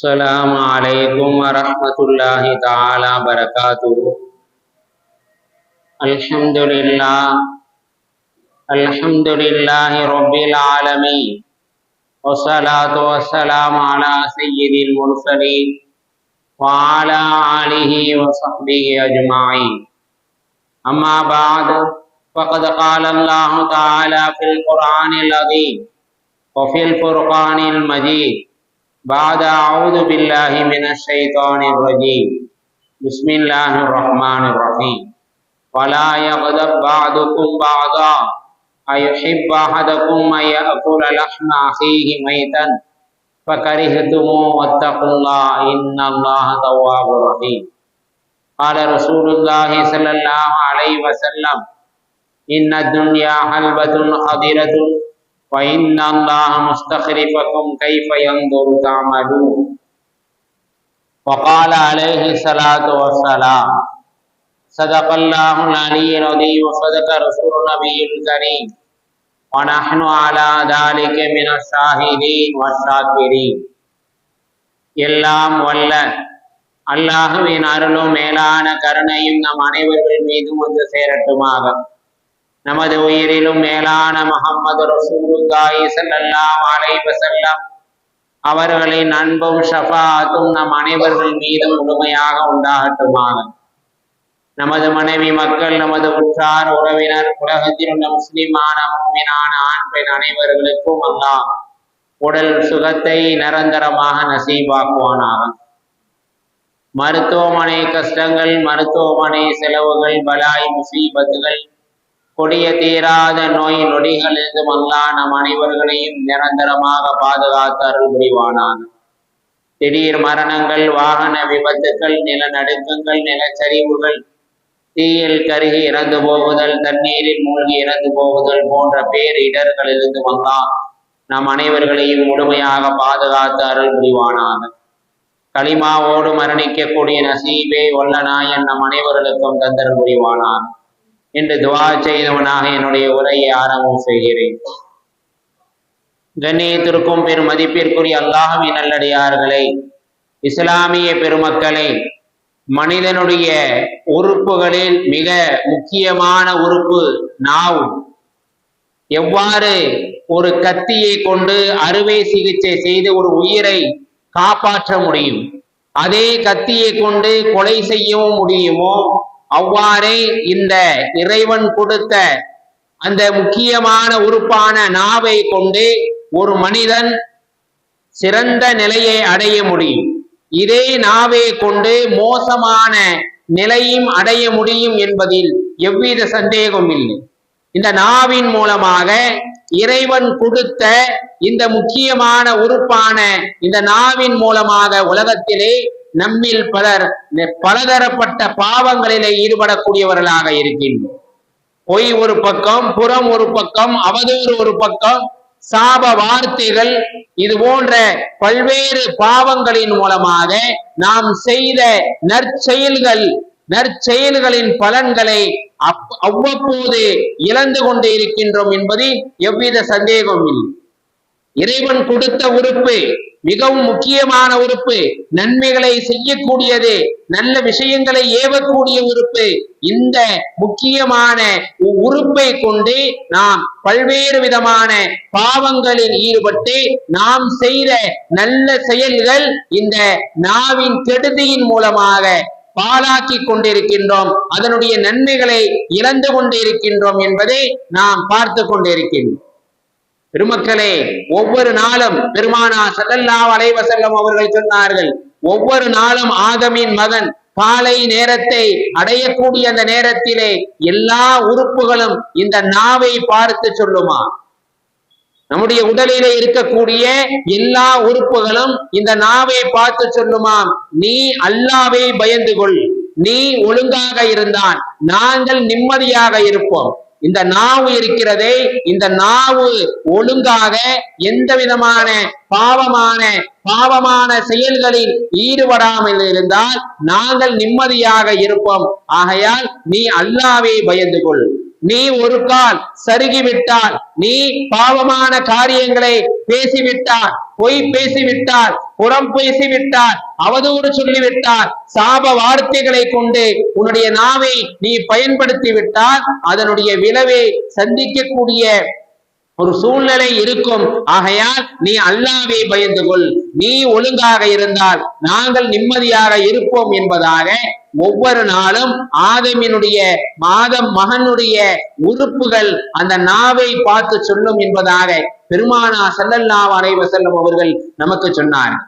السلام عليكم ورحمة الله تعالى وبركاته. الحمد لله رب العالمين، والصلاة والسلام على سيد المرسلين وعلى آله وصحبه أجمعين. أما بعد، فقد قال الله تعالى في القرآن العظيم وفي الفرقان المجيد بعد أعوذ بالله من الشيطان الرجيم بسم الله الرحمن الرحيم. ولا يغضب بعضكم بعضا أيحب أحدكم أن يأكل لحم أخيه ميتا فكرهتموه واتقوا الله إن الله تواب رحيم. قال رسول الله صلى الله عليه وسلم: إن الدنيا حلبة خضرة وإن الله مستخلفكم كيف ينظر تعملون. وقال عليه الصلاة والسلام: صدق الله العلي العظيم وصدق رسول النبي الكريم ونحن على ذلك من الشاهدين والشاكرين. எல்லாம் வல்ல அல்லாஹ்வின் அருளும் மேலான கருணையும் நம் அனைவர்கள் மீதும் வந்து சேரட்டுமாக. நமது உயிரிலும் மேலான முஹம்மது ரசூலுல்லாஹி ஸல்லல்லாஹு அலைஹி வஸல்லம் அவர்களின் அன்பும் ஷஃபாஅத்தும் நம் அனைவர்கள் மீதும் முழுமையாக உண்டாகட்டுமாக. நமது மனைவி மக்கள், நமது உற்றார் உறவினர், உலகத்தில் உள்ள முஸ்லிமான முஃமினான ஆண் பெண் அனைவர்களுக்கும் அல்லாஹ் உடல் சுகத்தை நிரந்தரமாக நசீபாக்குவானாக. மருத்துவமனை கஷ்டங்கள், மருத்துவமனை செலவுகள், பலாய் முசீபத்துகள், கொடிய தீராத நோய் நொடிகளிலிருந்தும் அல்லாஹ் நம் அனைவர்களையும் நிரந்தரமாக பாதுகாத்து அருள் புரிவானாக. திடீர் மரணங்கள், வாகன விபத்துக்கள், நிலநடுக்கங்கள், நிலச்சரிவுகள், தீயில் கருகி இறந்து போகுதல், தண்ணீரில் மூழ்கி இறந்து போகுதல் போன்ற பேரிடர்களிலிருந்து அல்லாஹ் நம் அனைவர்களையும் முழுமையாக பாதுகாத்து அருள் புரிவானாக. களிமாவோடு மரணிக்கக்கூடிய நசீபே வல்ல நாயன் நம் அனைவர்களுக்கும் தந்தருள் புரிவானாக என்று துஆ செய்தவனாக என்னுடைய உரையை ஆரம்பம் செய்கிறேன். கண்ணியத்திற்கும் பெரும் மதிப்பிற்குரிய அல்லாஹ்வின் நல்லடியார்களே, இஸ்லாமிய பெருமக்களே, மனிதனுடைய உறுப்புகளில் மிக முக்கியமான உறுப்பு நாவு. எவ்வாறு ஒரு கத்தியை கொண்டு அறுவை சிகிச்சை செய்து ஒரு உயிரை காப்பாற்ற முடியும், அதே கத்தியை கொண்டு கொலை செய்யவும் முடியுமோ, அவ்வாறே இந்த இறைவன் கொடுத்த அந்த முக்கியமான உறுப்பான நாவை கொண்டு ஒரு மனிதன் சிறந்த நிலையை அடைய முடியும். இதே நாவை கொண்டு மோசமான நிலையும் அடைய முடியும் என்பதில் எவ்வித சந்தேகமும் இல்லை. இந்த நாவின் மூலமாக இறைவன் கொடுத்த இந்த முக்கியமான உறுப்பான இந்த நாவின் மூலமாக உலகத்திலே நம்மில் பலர் பலதரப்பட்ட பாவங்களிலே ஈடுபடக்கூடியவர்களாக இருக்கின்றோம். பொய் ஒரு பக்கம், புறம் ஒரு பக்கம், அவதூறு ஒரு பக்கம், சாப வார்த்தைகள், இது போன்ற பல்வேறு பாவங்களின் மூலமாக நாம் செய்த நற்செயல்களின் பலன்களை அவ்வப்போது இழந்து கொண்டு இருக்கின்றோம் என்பதில் எவ்வித சந்தேகமும் இல்லை. இறைவன் கொடுத்த உறுப்பு மிகவும் முக்கியமான உறுப்பு, நன்மைகளை செய்யக்கூடியது, நல்ல விஷயங்களை ஏவக்கூடிய உறுப்பு. இந்த முக்கியமான உறுப்பை கொண்டு நாம் பல்வேறு விதமான பாவங்களில் ஈடுபட்டு நாம் செய்த நல்ல செயல்கள் இந்த நாவின் கெடுதியின் மூலமாக பாழாக்கி கொண்டிருக்கின்றோம், அதனுடைய நன்மைகளை இழந்து கொண்டிருக்கின்றோம் என்பதை நாம் பார்த்து கொண்டிருக்கின்றோம். பெருமக்களே, ஒவ்வொரு நாளும் பெருமானார் ஸல்லல்லாஹு அலைஹி வஸல்லம் அவர்கள் சொன்னார்கள், ஒவ்வொரு நாளும் ஆதமின் மகன் காலை நேரத்தை அடையக்கூடிய அந்த நேரத்திலே எல்லா உறுப்புகளும் இந்த நாவை பார்த்து சொல்லுமா. நம்முடைய உடலிலே இருக்கக்கூடிய எல்லா உறுப்புகளும் இந்த நாவை பார்த்து சொல்லுமாம், நீ அல்லாஹ்வை பயந்து கொள், நீ ஒழுங்காக இருந்தால் நாங்கள் நிம்மதியாக இருப்போம். இந்த நாவு இருக்கிறதே, இந்த நாவு ஒழுங்காக எந்த விதமான பாவமான செயல்களில் ஈடுபடாமல் இருந்தால் நாங்கள் நிம்மதியாக இருப்போம். ஆகையால் நீ அல்லாஹ்வை பயந்து கொள். நீ ஒரு கால் சருகிவிட்டால், நீ பாவமான காரியங்களை பேசிவிட்டால், பொய் பேசிவிட்டால், புறம் பேசிவிட்டால், அவதூறு சொல்லிவிட்டால், சாப வார்த்தைகளை கொண்டு உன்னுடைய நாவை நீ பயன்படுத்தி விட்டால் அதனுடைய விளைவை சந்திக்கக்கூடிய ஒரு சூழ்நிலை இருக்கும். ஆகையால் நீ அல்லாஹ்வை பயந்து கொள், நீ ஒழுங்காக இருந்தால் நாங்கள் நிம்மதியாக இருப்போம் என்பதாக ஒவ்வொரு நாளும் ஆதமினுடைய மகனுடைய உறுப்புகள் அந்த நாவை பார்த்து சொல்லும் என்பதாக பெருமானார் ஸல்லல்லாஹு அலைஹி வஸல்லம் அவர்கள் நமக்கு சொன்னார்.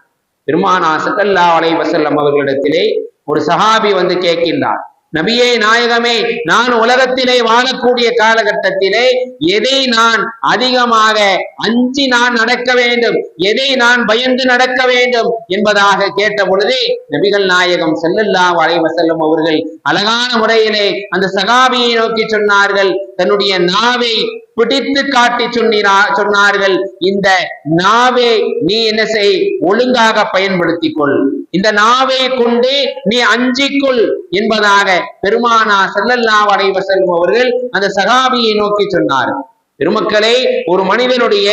பெருமானார் ஸல்லல்லாஹு அலைஹி வஸல்லம் அவர்களிடத்திலே ஒரு சஹாபி வந்து கேட்கின்றார், நபியே நாயகமே, நான் உலகத்திலே வாழக்கூடிய காலகட்டத்திலே எதை நான் அதிகமாக அஞ்சி நான் நடக்க வேண்டும், எதை நான் பயந்து நடக்க வேண்டும் என்பதாக கேட்ட பொழுது நபிகள் நாயகம் ஸல்லல்லாஹு அலைஹி வஸல்லம் அவர்கள் அழகான முறையிலே அந்த சஹாபியை நோக்கி சொன்னார்கள், தன்னுடைய நாவை பிடித்து காட்டி சொன்னார்கள், இந்த நாவை நீ என்ன செய், ஒழுங்காக பயன்படுத்திக் கொள், இந்த நாவை கொண்டு நீ அஞ்சிக்கொள் என்பதாக பெருமானார் ஸல்லல்லாஹு அலைஹி வஸல்லம் அவர்கள் அந்த சஹாபியை நோக்கி சொன்னார். பெருமக்களே, ஒரு மனிதனுடைய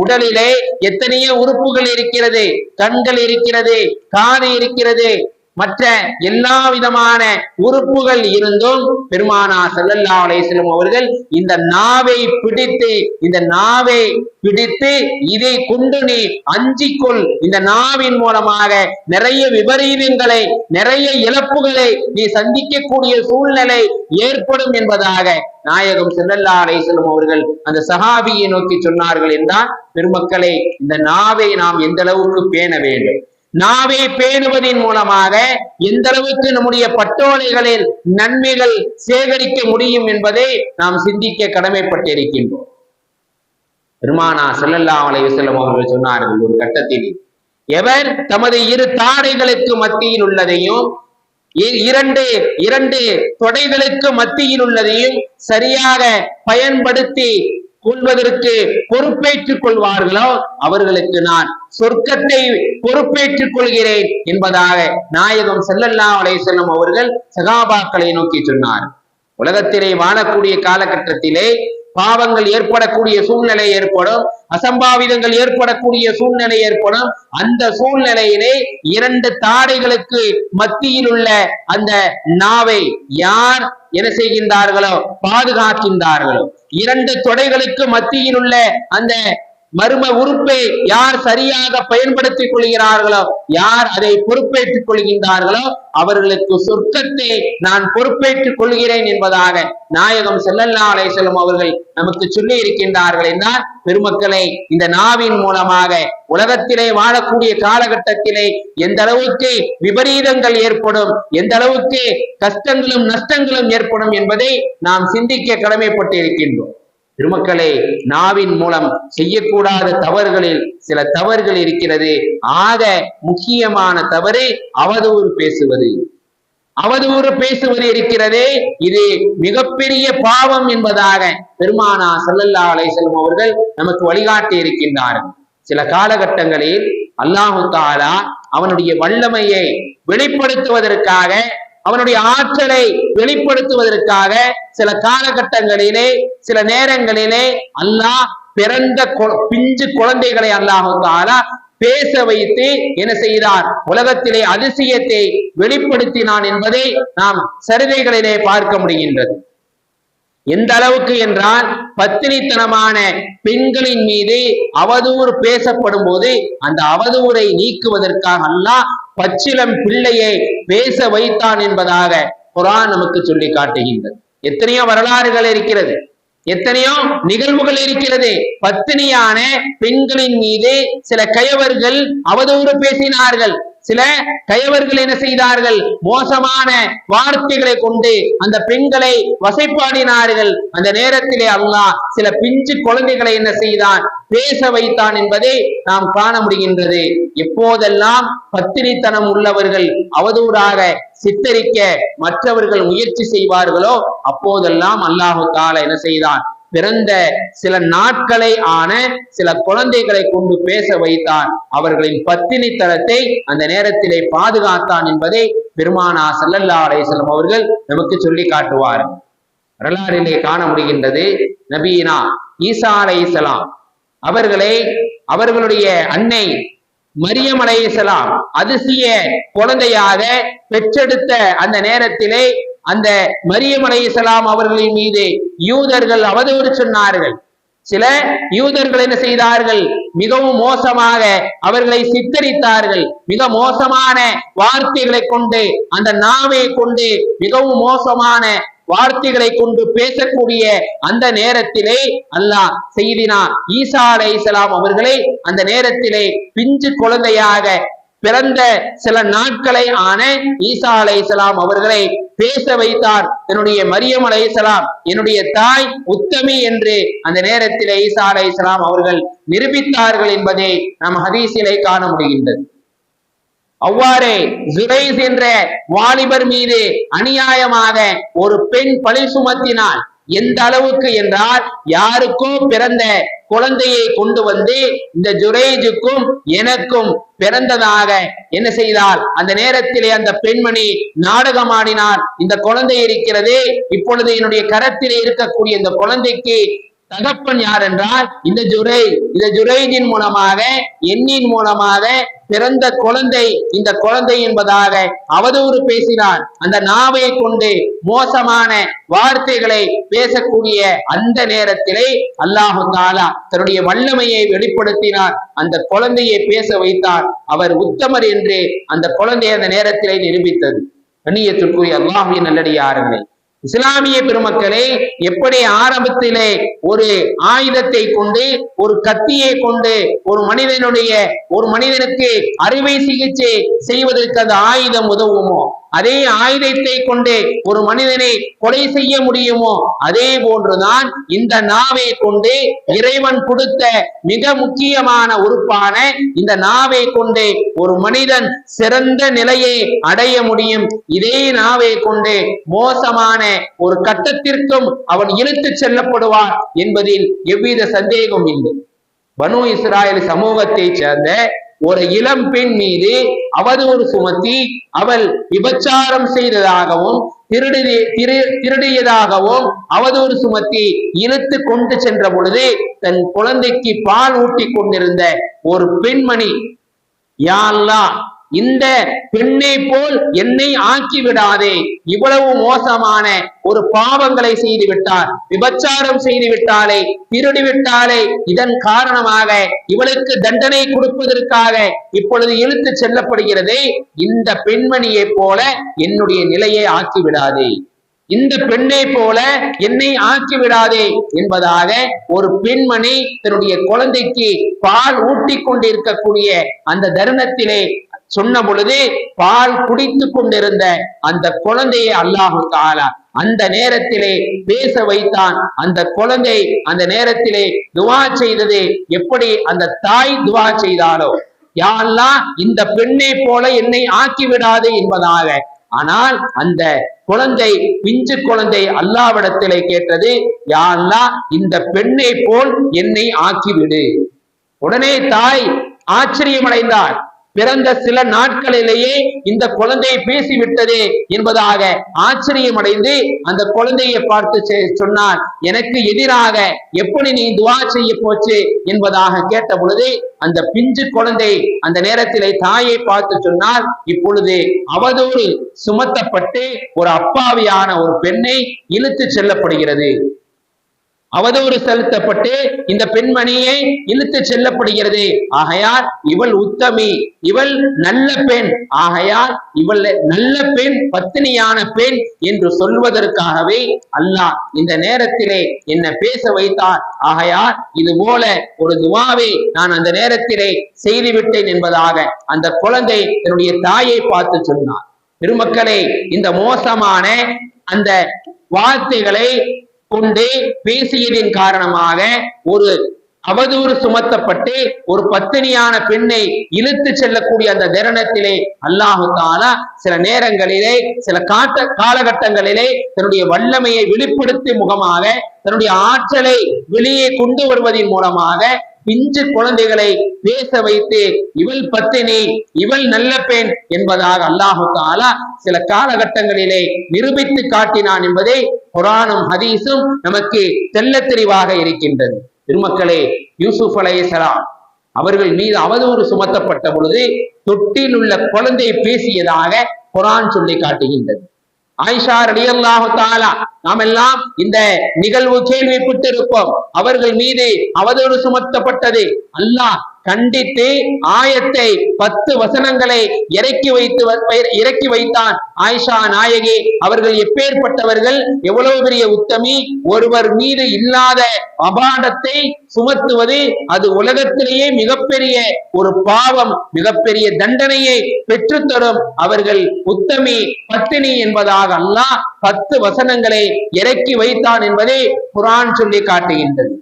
உடலிலே எத்தனையோ உறுப்புகள் இருக்கிறது, கண்கள் இருக்கிறது, காது இருக்கிறது, மற்ற எல்லா விதமான உறுப்புகள் இருந்தும் பெருமானார் ஸல்லல்லாஹு அலைஹி வஸல்லம் அவர்கள் இந்த நாவை பிடித்து இதை கொண்டு நீ அஞ்சிக்கொள், இந்த நாவின் மூலமாக நிறைய விபரீதங்களை, நிறைய இழப்புகளை நீ சந்திக்கக்கூடிய சூழ்நிலை ஏற்படும் என்பதாக நாயகம் ஸல்லல்லாஹு அலைஹி வஸல்லம் அவர்கள் அந்த சஹாபியை நோக்கி சொன்னார்கள் என்றால், பெருமக்களை, இந்த நாவை நாம் எந்த அளவுக்கு பேண வேண்டும், நாவை பேணுவதன் மூலமாக எந்த அளவுக்கு நம்முடைய பட்டோலைகளில் நன்மைகள் சேகரிக்க முடியும் என்பதை நாம் சிந்திக்க கடமைப்பட்டிருக்கின்றோம். பெருமானார் ஸல்லல்லாஹு அலைஹி வஸல்லம் அவர்கள் சொன்னார்கள், ஒரு கட்டத்தில் எவர் தமது இரு தாடைகளுக்கு மத்தியில் உள்ளதையும் இரண்டு தொடைகளுக்கு மத்தியில் உள்ளதையும் சரியாக பயன்படுத்தி கொள்வதற்கு பொறுப்பேற்றுக் கொள்வார்களோ அவர்களுக்கு நான் சொர்க்கத்தை பொறுப்பேற்றுக் கொள்கிறேன் என்பதாக நாயகம் ஸல்லல்லாஹு அலைஹி வஸல்லம் அவர்கள் சஹாபாக்களை நோக்கி சொன்னார். உலகத்திலே வாழக்கூடிய காலகட்டத்திலே பாவங்கள் ஏற்படக்கூடிய சூழ்நிலை ஏற்படும், அசம்பாவிதங்கள் ஏற்படக்கூடிய சூழ்நிலை ஏற்படும். அந்த சூழ்நிலையிலே இரண்டு தாடைகளுக்கு மத்தியில் உள்ள அந்த நாவை யார் என்ன செய்கின்றார்களோ, பாதுகாக்கின்றார்களோ, இரண்டு தொடைகளுக்கு மத்தியில் உள்ள அந்த மர்ம உறுப்பை யார் சரியாக பயன்படுத்திக் கொள்கிறார்களோ, யார் அதை பொறுப்பேற்றுக் கொள்கின்றார்களோ அவர்களுக்கு சொர்க்கத்தை நான் பொறுப்பேற்றுக் கொள்கிறேன் என்பதாக நாயகம் ஸல்லல்லாஹு அலைஹி வஸல்லம் அவர்கள் நமக்கு சொல்லி இருக்கின்றார்கள் என்றால், பெருமக்களை, இந்த நாவின் மூலமாக உலகத்திலே வாழக்கூடிய காலகட்டத்திலே எந்த அளவுக்கு விபரீதங்கள் ஏற்படும், எந்த அளவுக்கு கஷ்டங்களும் நஷ்டங்களும் ஏற்படும் என்பதை நாம் சிந்திக்க கடமைப்பட்டு இருக்கின்றோம். பெருமக்களே, நாவின் மூலம் செய்யக்கூடாத தவறுகளில் சில தவறுகள் இருக்கிறது. ஆக முக்கியமான தவறு அவதூறு பேசுவது. அவதூறு பேசுவது இருக்கிறதே, இது மிகப்பெரிய பாவம் என்பதாக பெருமானார் ஸல்லல்லாஹு அலைஹி வஸல்லம் அவர்கள் நமக்கு வழிகாட்டி இருக்கின்றார்கள். சில காலகட்டங்களில் அல்லாஹு தஆலா அவனுடைய வல்லமையை வெளிப்படுத்துவதற்காக, அவனுடைய ஆற்றலை வெளிப்படுத்துவதற்காக சில காலகட்டங்களிலே, சில நேரங்களிலே அல்லாஹ் பிறந்த பிஞ்சு குழந்தைகளை அல்லாஹு தஆலா பேச வைத்து என்ன செய்தார், உலகத்திலே அதிசயத்தை வெளிப்படுத்தினான் என்பதை நாம் சரிதைகளிலே பார்க்க முடிகின்றது. எந்த அளவுக்கு என்றால், பத்தினித்தனமான பெண்களின் மீது அவதூறு பேசப்படும் போது அந்த அவதூறை நீக்குவதற்காக அல்லாஹ் பச்சிளம் பிள்ளையை பேச வைத்தான் என்பதாக குர்ஆன் நமக்கு சொல்லி காட்டுகின்றது. எத்தனையோ வரலாறுகள் இருக்கிறது, எத்தனையோ நிகழ்வுகள் இருக்கிறது. பத்தினியான பெண்களின் மீது சில கயவர்கள் அவதூறு பேசினார்கள். சில கயவர்கள் என்ன செய்தார்கள், மோசமான வார்த்தைகளை கொண்டு அந்த பெண்களை வசைப்பாடினார்கள். அந்த நேரத்திலே அல்லாஹ் சில பிஞ்சு குழந்தைகளை என்ன செய்தான், பேச வைத்தான் என்பதை நாம் காண முடிகின்றது. எப்போதெல்லாம் பத்தினித்தனம் உள்ளவர்கள் அவதூறாக சித்தரிக்க மற்றவர்கள் முயற்சி செய்வார்களோ அப்போதெல்லாம் அல்லாஹு தஆலா என்ன செய்தான், பிறந்த சில நாட்களை ஆன சில குழந்தைகளை கொண்டு பேச வைத்தான். அவர்களின் பத்தினித்தனத்தை அந்த நேரத்திலே பாதுகாத்தான் என்பதை பெருமானார் ஸல்லல்லாஹு அலைஹி வஸல்லம் அவர்கள் நமக்கு சொல்லி காட்டுவார். வரலாறிலே காண முடிகின்றது. நபீனா ஈசா அலைஹிஸ்ஸலாம் அவர்களுடைய அன்னை மரியம் அலைஹிஸ்ஸலாம் அதிசய குழந்தையாக பெற்றெடுத்த அந்த நேரத்திலே அந்த மரியம் அலைஹிஸ்ஸலாம் அவர்களின் மீது யூதர்கள் அவதூறு சொன்னார்கள். சில யூதர்கள் என்ன செய்தார்கள்? மிகவும் மோசமாக அவர்களை சித்தரித்தார்கள். மிக மோசமான வார்த்தைகளை கொண்டு, அந்த நாவை கொண்டு மிகவும் மோசமான வார்த்தைகளை கொண்டு பேசக்கூடிய அந்த நேரத்திலே அல்லாஹ் செய்தினா ஈசா அலைஹிஸ்ஸலாம் அவர்களை அந்த நேரத்திலே பிஞ்சு குழந்தையாக பிறந்த சில நாட்களை ஆன ஈசா அலைஹிஸ்ஸலாம் அவர்களை பேச வைத்தார். என்னுடைய மரியம் அலைஹிஸ்ஸலாம் என்னுடைய தாய் உத்தமி என்று அந்த நேரத்திலே ஈசா அலைஹிஸ்ஸலாம் அவர்கள் நிரூபித்தார்கள் என்பதை நாம் ஹதீஸிலே காண முடிகின்றது. அவ்வாறே ஜுரைஸ் என்ற வாலிபர் மீது அநியாயமாக ஒரு பெண் பழி சுமத்தினாள். எந்த அளவுக்கு என்றால், யாருக்கோ பிறந்த குழந்தையை கொண்டு வந்து இந்த ஜுரைஜுக்கும் எனக்கும் பிறந்ததாக என்ன செய்தால் அந்த நேரத்திலே அந்த பெண்மணி நாடகமாடினார். இந்த குழந்தை இருக்கிறது, இப்பொழுது என்னுடைய கரத்திலே இருக்கக்கூடிய இந்த குழந்தைக்கு தகப்பன் யார் என்றால் இந்த ஜுரைஜின் மூலமாக எண்ணின் மூலமாக பிறந்த குழந்தை இந்த குழந்தை என்பதாக அவதூறு பேசினார். அந்த நாவை கொண்டு மோசமான வார்த்தைகளை பேசக்கூடிய அந்த நேரத்திலே அல்லாஹு தஆலா தன்னுடைய வல்லமையை வெளிப்படுத்தினார். அந்த குழந்தையை பேச வைத்தார். அவர் உத்தமர் என்று அந்த குழந்தை அந்த நேரத்திலே நிரூபித்தது. கண்ணியத்திற்குரிய அல்லாஹ்வின் நல்லடியார்களே, இஸ்லாமிய பெருமக்களே, எப்படி ஆரம்பத்திலே ஒரு ஆயுதத்தை கொண்டு, ஒரு கத்தியை கொண்டு ஒரு மனிதனுக்கு அறுவை சிகிச்சை செய்வதற்கு அந்த ஆயுதம் உதவுமோ, அதே ஆயுதத்தை கொண்டு ஒரு மனிதனை கொலை செய்ய முடியுமோ, அதே போன்றுதான் இந்த நாவை கொண்டு இறைவன் கொடுத்த மிக முக்கியமான உறுப்பான இந்த நாவை கொண்டு ஒரு மனிதன் சிறந்த நிலையை அடைய முடியும். இதே நாவை கொண்டு மோசமான ஒரு கட்டத்திற்கும் அவன் இழுத்து செல்லப்படுவான் என்பதில் எவ்வித சந்தேகம் இல்லை. பனு இஸ்ராயல் சமூகத்தை சேர்ந்த ஒரு இளம் பெண் மீது அவதூறு சுமத்தி அவள் விபச்சாரம் செய்ததாகவும் திருடியதாகவும் அவதூறு சுமத்தி இழுத்து கொண்டு சென்ற பொழுது தன் குழந்தைக்கு பால் ஊட்டி கொண்டிருந்த ஒரு பெண்மணி, யா அல்லாஹ், இந்த பெண்ணை போல் என்னை ஆக்கி விடாதே, இவ்வளவு மோசமான ஒரு பாவங்களை செய்து விட்டார், விபச்சாரம் செய்து விட்டாலே, திருடி விட்டாலே, இதன் காரணமாக இவளுக்கு தண்டனை கொடுப்பதற்காக இப்பொழுது இழுத்து செல்லப்படுகிறது. இந்த பெண்மணியை போல என்னுடைய நிலையை ஆக்கி விடாதே, இந்த பெண்ணை போல என்னை ஆக்கி விடாதே என்பதாக ஒரு பெண்மணி தன்னுடைய குழந்தைக்கு பால் ஊட்டி கொண்டிருக்கக்கூடிய அந்த தருணத்திலே சொன்ன பொழுது பால் குடித்து கொண்டிருந்த அந்த குழந்தையை அல்லாஹு தஆலா அந்த நேரத்திலே பேச வைத்தான். அந்த குழந்தை அந்த நேரத்திலே துவா செய்தது எப்படி அந்த தாய் துவா செய்தாலோ, யா அல்லாஹ், இந்த பெண்ணை போல என்னை ஆக்கி விடாது என்பதாக. ஆனால் அந்த குழந்தை, பிஞ்சு குழந்தை அல்லாஹ்விடத்திலே கேட்டது, யா அல்லாஹ், இந்த பெண்ணை போல் என்னை ஆக்கிவிடு. உடனே தாய் ஆச்சரியமடைந்தார். பிறந்த சில நாட்களிலேயே இந்த குழந்தையை பேசிவிட்டது என்பதாக ஆச்சரியமடைந்து அந்த குழந்தையை பார்த்து சொன்னார், எனக்கு எதிராக எப்படி நீ துவா செய்ய போச்சு என்பதாக கேட்ட பொழுது அந்த பிஞ்சு குழந்தை அந்த நேரத்திலே தாயை பார்த்து சொன்னார், இப்பொழுது அவதூறு சுமத்தப்பட்டு ஒரு அப்பாவியான ஒரு பெண்ணை இழுத்து செல்லப்படுகிறது, அவதூறு செலுத்தப்பட்டு இந்த பெண்மணியை இழுத்து செல்லப்படுகிறது. ஆகையால் இவள் உத்தமி, இவள் நல்ல பெண், ஆகையால் இவள் நல்ல பெண், பத்தினியான பெண் என்று சொல்வதற்காகவே அல்லாஹ் இந்த நேரத்திலே என்ன பேச வைத்தார். ஆகையால் இது போல ஒரு துவாவை நான் அந்த நேரத்திலே செய்துவிட்டேன் என்பதாக அந்த குழந்தை தன்னுடைய தாயை பார்த்து சொன்னார். பெருமக்களே, இந்த மோசமான அந்த வார்த்தைகளை கொண்டு பேசியதின் காரணமாக ஒரு அவதூறு சுமத்தப்பட்டு ஒரு பத்தினியான பெண்ணை இழுத்து செல்லக்கூடிய அந்த தருணத்திலே அல்லாஹு தஆலா சில நேரங்களிலே, சில காலகட்டங்களிலே தன்னுடைய வல்லமையை வெளிப்படுத்தும் முகமாக, தன்னுடைய ஆற்றலை வெளியே கொண்டு வருவதன் மூலமாக பிஞ்சு குழந்தைகளை பேச வைத்து இவள் பத்தினி, இவள் நல்ல பெண் என்பதாக அல்லாஹு தஆலா சில காலகட்டங்களிலே நிரூபித்து காட்டினான் என்பதை குர்ஆனும் ஹதீஸும் நமக்கு தெள்ளத் தெளிவாக இருக்கின்றது. திருமக்களே, யூசுப் அலைஹிஸ்ஸலாம் அவர்கள் மீது அவதூறு சுமத்தப்பட்ட பொழுது தொட்டில் உள்ள குழந்தை பேசியதாக குர்ஆன் சொல்லி காட்டுகின்றது. ஆயிஷா ரலியல்லாஹு தஆலா, நாம் எல்லாம் இந்த நிகழ்வு கேள்விப்பட்டு இருப்போம். அவர்கள் மீது அவதூறு சுமத்தப்பட்டது. அல்லாஹ் கண்டித்து ஆயத்தை 10 வசனங்களை இறக்கி வைத்தான். ஆயிஷா நாயகி அவர்கள் எப்பேற்பட்டவர்கள், எவ்வளவு பெரிய உத்தமி! ஒருவர் மீது இல்லாத அபாண்டத்தை சுமத்துவது அது உலகத்திலேயே மிகப்பெரிய ஒரு பாவம், மிகப்பெரிய தண்டனையை பெற்றுத்தரும். அவர்கள் உத்தமி, பத்தினி என்பதாக அல்லாஹ் 10 வசனங்களை இறக்கி வைத்தான் என்பதை குர்ஆன் சொல்லி காட்டுகின்றது.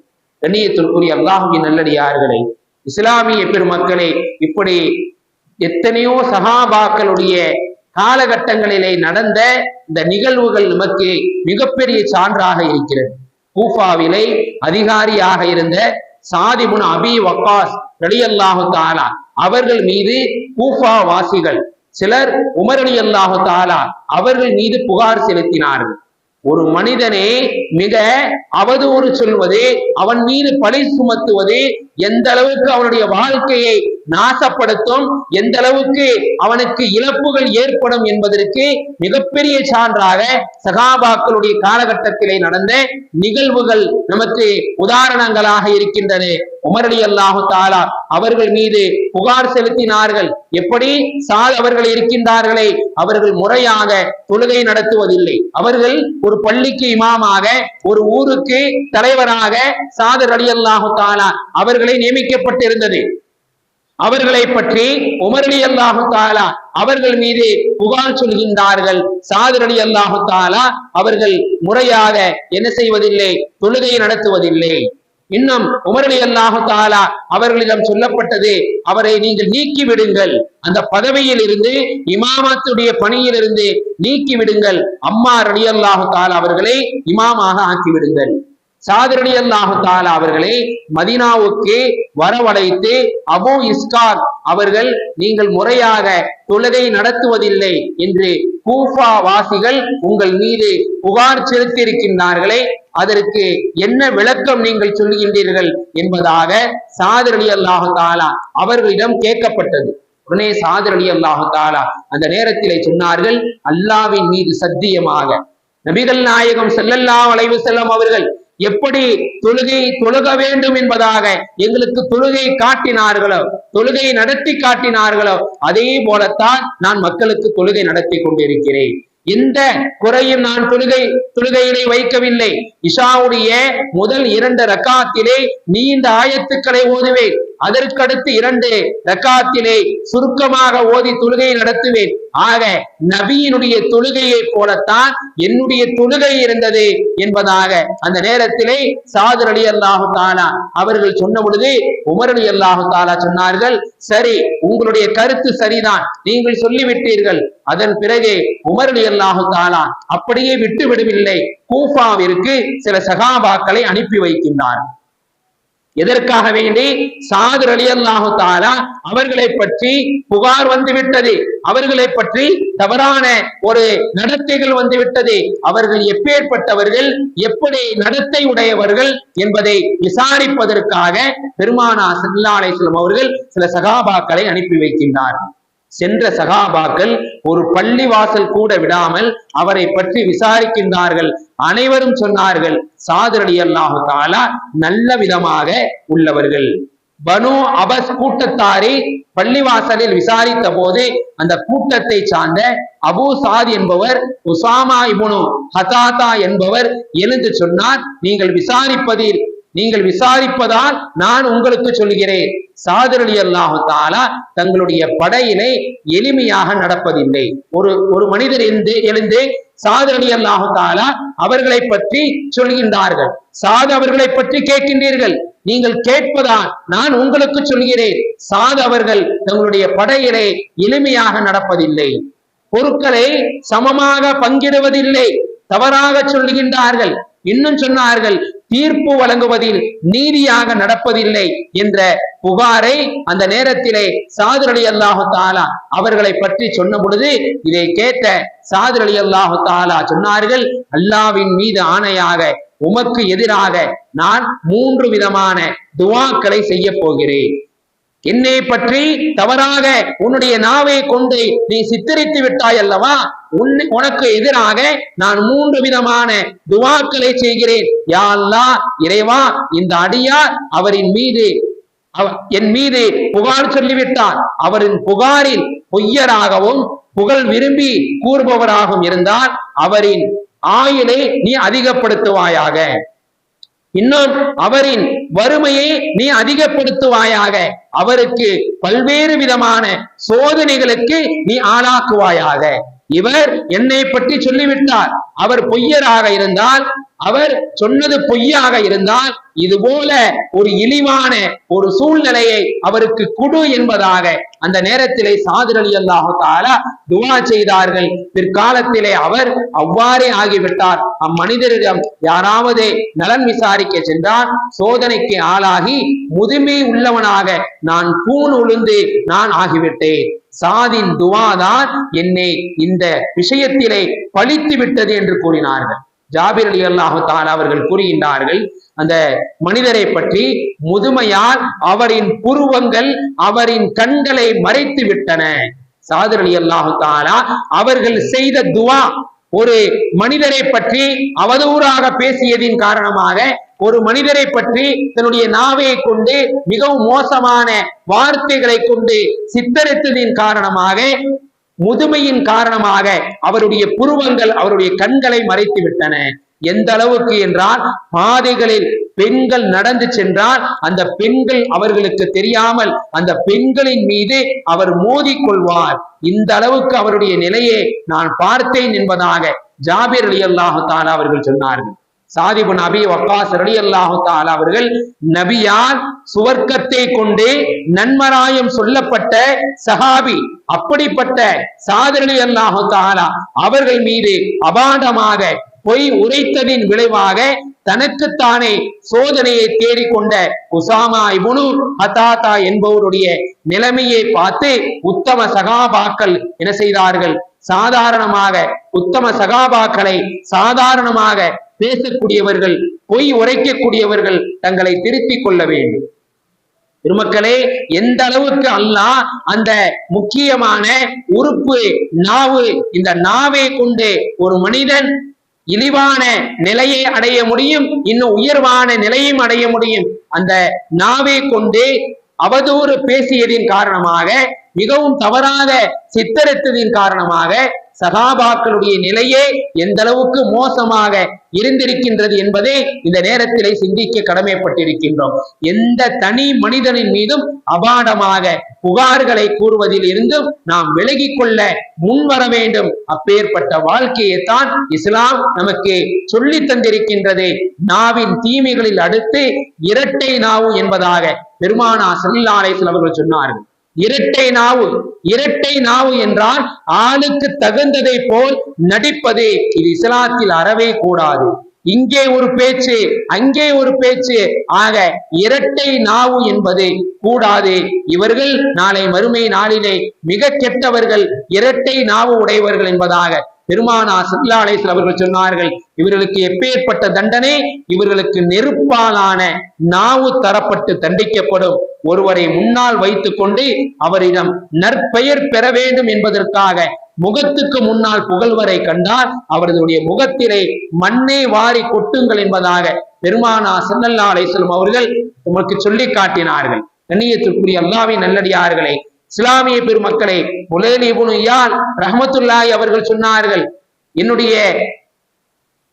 கண்ணியத்திற்குரிய அல்லாஹ்வின் நல்லடியார்களே, இஸ்லாமிய பெருமக்களே, இப்படி எத்தனையோ சஹாபாக்களுடைய காலகட்டங்களிலே நடந்த இந்த நிகழ்வுகள் நமக்கு மிகப்பெரிய சான்றாக இருக்கிறது. கூஃபாவிலே அதிகாரியாக இருந்த சாத் இப்னு அபி வக்காஸ் ரலியல்லாஹு தஆலா அவர்கள் மீது கூஃபா வாசிகள் சிலர் உமர் ரலியல்லாஹு தஆலா அவர்கள் மீது புகார் செலுத்தினார்கள். ஒரு மனிதனை மிக அவதூறு சொல்வது, அவன் மீது பழி சுமத்துவது எந்த அளவுக்கு அவனுடைய வாழ்க்கையை நாசப்படுத்தும், எந்த அளவுக்கு அவனுக்கு இழப்புகள் ஏற்படும் என்பதற்கு மிகப்பெரிய சான்றாக சகாபாக்களுடைய காலகட்டத்திலே நடந்த நிகழ்வுகள் நமக்கு உதாரணங்களாக இருக்கின்றன. உமர் ரலியல்லாஹு தஆலா அவர்கள் மீது புகார் செலுத்தினார்கள். எப்படி? சாத் அவர்கள் இருக்கின்றார்களே, அவர்கள் முறையாக தொழுகை நடத்துவதில்லை. அவர்கள் ஒரு பள்ளிக்கு இமாமாக, ஒரு ஊருக்கு தலைவராக சாத் ரலியல்லாஹு தஆலா அவர்களை நியமிக்கப்பட்டிருந்தது. அவர்களை பற்றி உமர் ரலியல்லாஹு தஆலா அவர்கள் மீது புகார் சொல்கின்றார்கள். சாத் ரலியல்லாஹு தஆலா அவர்கள் முறையாக என்ன செய்வதில்லை, தொழுகை நடத்துவதில்லை. இன்னும் உமர் ரலியல்லாஹு தஆலா அவர்களிடம் சொல்லப்பட்டது, அவரை நீங்கள் நீக்கி விடுங்கள், அந்த பதவியில் இருந்து, இமாமத்துடைய பணியிலிருந்து நீக்கி விடுங்கள். அம்மார் ரலியல்லாஹு தஆலா அவர்களை இமாமாக ஆக்கிவிடுங்கள். சாத் ரலியல்லாஹு தஆலா அவர்களை மதீனாவுக்கு வரவழைத்து அபூ இஸ்ஹாக் அவர்கள், நீங்கள் முறையாக தொழுகை நடத்துவதில்லை என்று கூஃபா வாசிகள் உங்கள் மீது புகார் செலுத்தியிருக்கின்றார்களே, அதற்கு என்ன விளக்கம் நீங்கள் சொல்லுகின்றீர்கள் என்பதாக சாத் ரலியல்லாஹு தஆலா அவர்களிடம் கேட்கப்பட்டது. உடனே சாத் ரலியல்லாஹு தஆலா அந்த நேரத்திலே சொன்னார்கள், அல்லாஹ்வின் மீது சத்தியமாக நபிகள் நாயகம் ஸல்லல்லாஹு அலைஹி வஸல்லம் அவர்கள் எப்படி தொழுக வேண்டும் என்பதாக எங்களுக்கு தொழுகை காட்டினார்களோ, தொழுகை நடத்தி காட்டினார்களோ, அதே போலத்தான் நான் மக்களுக்கு தொழுகை நடத்தி கொண்டிருக்கிறேன். எந்த குறையும் நான் தொழுகையிலே வைக்கவில்லை. இஷாவுடைய முதல் 2 ரக்காத்திலே நீண்ட ஆயத்துக்களை ஓதுவேன். அதற்கடுத்து 2 ரக்காத்திலே சுருக்கமாக ஓதி தொழுகை நடத்துவேன். ஆக நபியினுடைய தொழுகையை போலத்தான் என்னுடைய தொழுகை இருந்தது என்பதாக அந்த நேரத்திலே சாத் ரலியல்லாஹு தஆலா அவர்கள் சொன்ன பொழுது உமர் ரலியல்லாஹு தஆலா சொன்னார்கள், சரி, உங்களுடைய கருத்து சரிதான், நீங்கள் சொல்லிவிட்டீர்கள். அதன் பிறகு உமர் ரலியல்லாஹு தஆலா அப்படியே விட்டு விடவில்லை, கூஃபாவிற்கு சில சகாபாக்களை அனுப்பி வைக்கின்றார். எதற்காக வேண்டி? சாத் ரலியல்லாஹு தஆலா அவர்களை பற்றி புகார் வந்துவிட்டது, அவர்களை பற்றி தவறான ஒரு நடத்தைகள் வந்துவிட்டது, அவர்கள் எப்பேற்பட்டவர்கள், எப்படி நடத்தை உடையவர்கள் என்பதை விசாரிப்பதற்காக பெருமானார் ஸல்லல்லாஹு அலைஹி வஸல்லம் அவர்கள் சில சகாபாக்களை அனுப்பி வைக்கின்றார். சென்ற சகாபாக்கள் ஒரு பள்ளிவாசல் கூட விடாமல் அவரை பற்றி விசாரிக்கின்றார்கள். அனைவரும் சொன்னார்கள், சாத் ரலியல்லாஹு தஆலா நல்ல விதமாக உள்ளவர்கள். பனு அபஸ் கூட்டத்தாரை பள்ளிவாசலில் விசாரித்த போது அந்த கூட்டத்தை சார்ந்த அபூ சாத் என்பவர், உசாமா இப்னு ஹதாதா என்பவர் எழுந்து சொன்னார், நீங்கள் விசாரிப்பதால் நான் உங்களுக்கு சொல்கிறேன், சாத் ரலியல்லாஹு தஆலா தங்களுடைய படையினை எளிமையாக நடப்பதில்லை. ஒரு மனிதர் எழுந்து சாத் ரலியல்லாஹு தஆலா அவர்களை பற்றி சொல்கின்றார்கள். சாத் அவர்களை பற்றி கேட்கின்றீர்கள், நீங்கள் கேட்பதால் நான் உங்களுக்கு சொல்கிறேன், சாத் அவர்கள் தங்களுடைய படையிலே எளிமையாக நடப்பதில்லை, பொருட்களை சமமாக பங்கிடுவதில்லை, தவறாக சொல்லுகின்றார்கள். இன்னும் சொன்னார்கள், தீர்ப்பு வழங்குவதில் நீதியாக நடப்பதில்லை என்ற புகாரை அந்த நேரத்திலே சாது ரலியல்லாஹு தஆலா அவர்களை பற்றி சொன்ன பொழுது இதை கேட்ட சாது ரலியல்லாஹு தஆலா சொன்னார்கள், அல்லாஹ்வின் மீது ஆணையாக உமக்கு எதிராக நான் 3 விதமான துஆக்களை செய்ய போகிறேன். என்னை பற்றி தவறாக உன்னுடைய நாவை கொண்டு நீ சித்தரித்து விட்டாய் அல்லவா, உனக்கு எதிராக நான் 3 விதமான துஆக்களை செய்கிறேன். யா அல்லாஹ், இறைவா, இந்த அடியார் என் மீது புகார் சொல்லிவிட்டார். அவரின் புகாரில் பொய்யராகவும் புகழ் விரும்பி கூறுபவராகவும் இருந்தால் அவரின் ஆயுளை நீ அதிகப்படுத்துவாயாக. இன்னும் அவரின் வறுமையை நீ அதிகப்படுத்துவாயாக. அவருக்கு பல்வேறு விதமான சோதனைகளுக்கு நீ ஆளாக்குவாயாக. இவர் என்னை பற்றி சொல்லிவிட்டார். அவர் பொய்யராக இருந்தால், அவர் சொன்னது பொய்யாக இருந்தால், இது போல ஒரு இழிவான ஒரு சூழ்நிலையை அவருக்கு குடு என்பதாக அந்த நேரத்திலே சாது ரலியல்லாஹு தஆலா துஆ செய்தார்கள். பிற்காலத்திலே அவர் அவ்வாறே ஆகிவிட்டார். அம்மனிதரிடம் யாராவது நலன் விசாரிக்க சென்றால் சோதனைக்கு ஆளாகி முதுமை உள்ளவனாக நான் கூன் உளுந்து நான் ஆகிவிட்டேன். சாதின் துவாதான் என்னை இந்த விஷயத்திலே பழித்து விட்டது என்று கூறினார்கள். ஜாபிர் ரலியல்லாஹு தஆலா அவர்கள் கூறுகின்றார்கள், அந்த மனிதரை பற்றி, முதுமையால் அவரின் புருவங்கள் அவரின் கண்களை மறைத்து விட்டன. சாது ரலியல்லாஹு தஆலா அவர்கள் செய்த துவா, ஒரு மனிதரை பற்றி அவதூறாக பேசியதின் காரணமாக, ஒரு மனிதரை பற்றி தன்னுடைய நாவை கொண்டு மிகவும் மோசமான வார்த்தைகளை கொண்டு சித்தரித்ததின் காரணமாக, முதுமையின் காரணமாக அவருடைய புருவங்கள் அவருடைய கண்களை மறைத்து விட்டன. எந்த அளவுக்கு என்றால், பாதைகளில் பெண்கள் நடந்து சென்றால் அந்த பெண்கள் அவர்களுக்கு தெரியாமல் அந்த பெண்களின் மீது அவர் மோதிக்கொள்வார். இந்த அளவுக்கு அவருடைய நிலையை நான் பார்த்தேன் என்பதாக ஜாபிர் ரலியல்லாஹு தஆலா அவர்கள் சொன்னார்கள். சாத் இப்னு அபீ வக்காஸ் ரலியல்லாஹு தஆலா அவர்கள் நபியால் சுவர்க்கத்தை கொண்டு நன்மராயம் சொல்லப்பட்ட சஹாபி. அப்படிப்பட்ட சாத் ரலியல்லாஹு தஆலா அவர்கள் மீது அபாண்டமாக பொய் உரைத்ததின் விளைவாக தனக்குத்தானே சோதனையை தேடிக்கொண்ட உசாமா இப்னு ஹதாதா என்பவருடைய நிலைமையை பார்த்து உத்தம சகாபாக்கள் என்ன செய்தார்கள்? சாதாரணமாக உத்தம சகாபாக்களை சாதாரணமாக பேசக்கூடியவர்கள், பொய் உரைக்கக்கூடியவர்கள் தங்களை திருத்திக் கொள்ள வேண்டும். பெருமக்களே, எந்த அளவுக்கு அல்லாஹ் அந்த முக்கியமான உறுப்பு நாவு, இந்த நாவை கொண்டு ஒரு மனிதன் இழிவான நிலையை அடைய முடியும், இன்னும் உயர்வான நிலையும் அடைய முடியும். அந்த நாவை கொண்டு அவதூறு பேசியதின் காரணமாக, மிகவும் தவறாக சித்தரித்ததின் காரணமாக சகாபாக்களுடைய நிலையே எந்த அளவுக்கு மோசமாக இருந்திருக்கின்றது என்பதை இந்த நேரத்திலே சிந்திக்க கடமைப்பட்டிருக்கின்றோம். எந்த தனி மனிதனின் மீதும் அபாண்டமாக புகார்களை கூறுவதில் இருந்தும் நாம் விலகிக் கொள்ள முன்வர வேண்டும். அப்பேற்பட்ட வாழ்க்கையைத்தான் இஸ்லாம் நமக்கு சொல்லி தந்திருக்கின்றது. நாவின் தீமைகளில் அடுத்து இரட்டை நாவு என்பதாக பெருமானார் ஸல்லல்லாஹு அலைஹி வஸல்லம் அவர்கள் சொன்னார்கள். இரட்டை நாவு, இரட்டை நாவு என்றால் ஆளுக்கு தகுந்ததை போல் நடிப்பது. இது இஸ்லாத்தில் அறவே கூடாது. இங்கே ஒரு பேச்சு, அங்கே ஒரு பேச்சு, ஆக இரட்டை நாவு என்பது கூடாது. இவர்கள் நாளை மறுமை நாளிலே மிக கெட்டவர்கள், இரட்டை நாவு உடையவர்கள் என்பதாக பெருமானார் ஸல்லல்லாஹு அலைஹி வஸல்லம் அவர்கள் சொன்னார்கள். இவர்களுக்கு எப்பேற்பட்ட தண்டனை? இவர்களுக்கு நெருப்பாலான நாவு தரப்பட்டு தண்டிக்கப்படும். ஒருவரை முன்னால் வைத்துக் கொண்டு அவரிடம் நற்பெயர் பெற வேண்டும் என்பதற்காக முகத்துக்கு முன்னால் புகழ்வரை கண்டால் அவர்களுடைய முகத்திலே மண்ணை வாரி கொட்டுங்கள் என்பதாக பெருமானார் ஸல்லல்லாஹு அலைஹி வஸல்லம் அவர்கள் நமக்கு சொல்லி காட்டினார்கள். கண்ணியத்திற்குரிய அல்லாஹ்வின் நல்லடியார்களே, இஸ்லாமிய பெருமக்களை, புலைல் இப்னு இயாத் ரஹ்மத்துல்லாஹி அவர்கள் சொன்னார்கள், என்னுடைய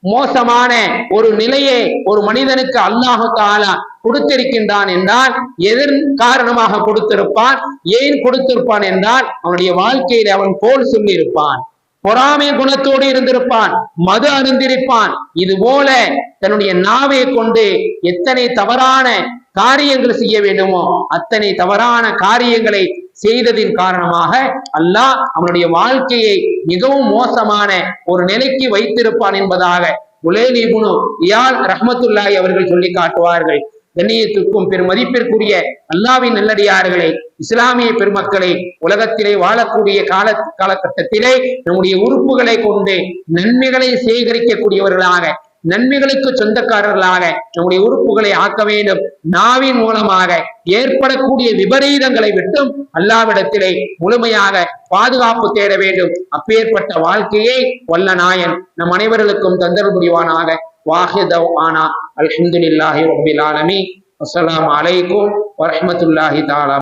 மோசமான ஒரு நிலையை ஒரு மனிதனுக்கு அல்லாஹ் தஆலா கொடுத்திருக்கின்றான் என்றால் எதன் காரணமாக கொடுத்திருப்பான், ஏன் கொடுத்திருப்பான் என்றால் அவனுடைய வாழ்க்கையில் அவன் கோல் சொல்லி இருப்பான், பொறாமை குணத்தோடு இருந்திருப்பான், மது அருந்திருப்பான். இது போல தன்னுடைய நாவை கொண்டு எத்தனை தவறான காரியங்கள் செய்ய வேண்டுமோ அத்தனை தவறான காரியங்களை செய்ததின் காரணமாக அல்லாஹ் அவனுடைய வாழ்க்கையை மிகவும் மோசமான ஒரு நிலைக்கு வைத்திருப்பான் என்பதாக உலைல் இப்னு இயாத் ரஹ்மத்துல்லாஹி அவர்கள் சொல்லி காட்டுவார்கள். கண்ணியத்துக்கும் பெருமதிப்பிற்குரிய அல்லாஹ்வின் நல்லடியார்களே, இஸ்லாமிய பெருமக்களை, உலகத்திலே வாழக்கூடிய காலகட்டத்திலே நம்முடைய உறுப்புகளை கொண்டு நன்மைகளை சேகரிக்கக்கூடியவர்களாக, நன்மைகளுக்கு சொந்தக்காரர்களாக நம்முடைய உறுப்புகளை ஆக்க வேண்டும். நாவின் மூலமாக ஏற்படக்கூடிய விபரீதங்களை விட்டும் அல்லாஹ்விடத்திலே முழுமையாக பாதுகாப்பு தேட வேண்டும். அப்பேற்பட்ட வாழ்க்கையை வல்ல நாயன் நம் அனைவர்களுக்கும் தந்தல் புரிவானாக. வாஹிதவானா அல்ஹம்துலில்லாஹி ரப்பில் ஆலமீன். அஸ்ஸலாமு அலைக்கும் வரஹ்மத்துல்லாஹி தஆலா.